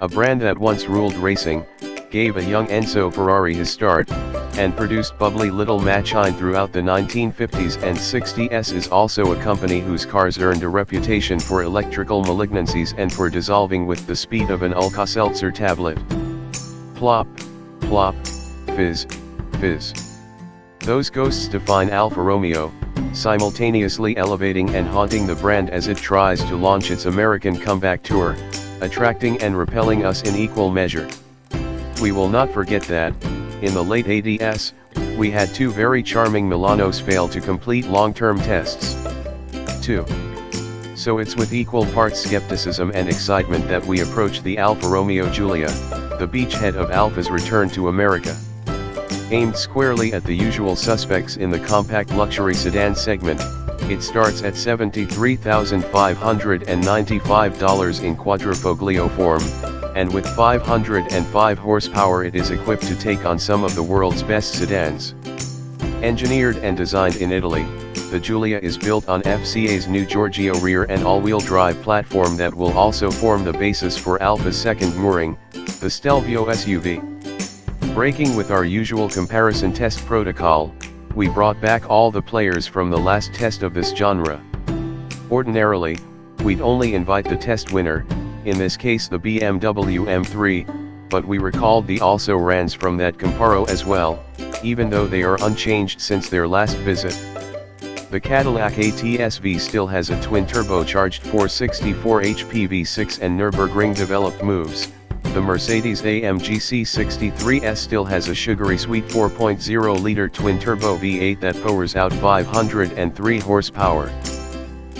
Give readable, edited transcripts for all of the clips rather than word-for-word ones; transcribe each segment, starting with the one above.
a brand that once ruled racing, gave a young Enzo Ferrari his start, and produced bubbly little macchine throughout the 1950s and 60s, is also a company whose cars earned a reputation for electrical malignancies and for dissolving with the speed of an Alka-Seltzer tablet. Plop, plop, fizz, fizz. Those ghosts define Alfa Romeo, simultaneously elevating and haunting the brand as it tries to launch its American comeback tour, attracting and repelling us in equal measure. We will not forget that, in the late 80s, we had two very charming Milanos fail to complete long-term tests. 2. So it's with equal parts skepticism and excitement that we approach the Alfa Romeo Giulia, the beachhead of Alfa's return to America. Aimed squarely at the usual suspects in the compact luxury sedan segment, it starts at $73,595 in quadrifoglio form, and with 505 horsepower it is equipped to take on some of the world's best sedans. Engineered and designed in Italy, the Giulia is built on FCA's new Giorgio rear and all-wheel drive platform that will also form the basis for Alfa's second mooring, the Stelvio SUV. Breaking with our usual comparison test protocol, we brought back all the players from the last test of this genre. Ordinarily, we'd only invite the test winner, in this case the BMW M3, but we recalled the also-rans from that comparo as well, even though they are unchanged since their last visit. The Cadillac ATS-V still has a twin-turbocharged 464 HP V6 and Nürburgring-developed moves. The Mercedes-AMG C63S still has a sugary sweet 4.0-liter twin-turbo V8 that powers out 503 horsepower.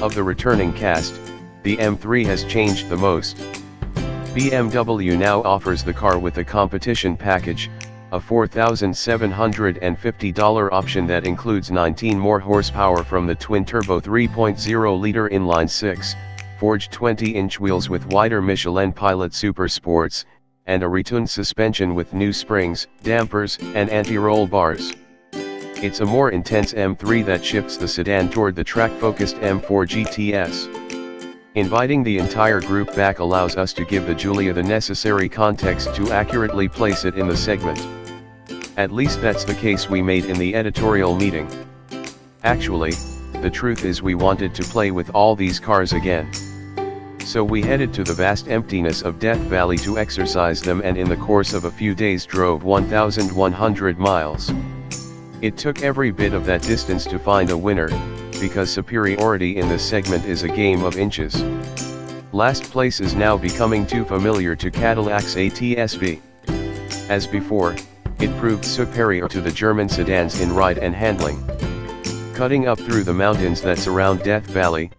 Of the returning cast, the M3 has changed the most. BMW now offers the car with a competition package, a $4,750 option that includes 19 more horsepower from the twin-turbo 3.0-liter inline-six, forged 20-inch wheels with wider Michelin Pilot Super Sports, and a retuned suspension with new springs, dampers, and anti-roll bars. It's a more intense M3 that shifts the sedan toward the track-focused M4 GTS. Inviting the entire group back allows us to give the Giulia the necessary context to accurately place it in the segment. At least that's the case we made in the editorial meeting. Actually, the truth is we wanted to play with all these cars again. So we headed to the vast emptiness of Death Valley to exercise them, and in the course of a few days drove 1,100 miles. It took every bit of that distance to find a winner, because superiority in this segment is a game of inches. Last place is now becoming too familiar to Cadillac's ATS-V. As before, it proved superior to the German sedans in ride and handling. Cutting up through the mountains that surround Death Valley,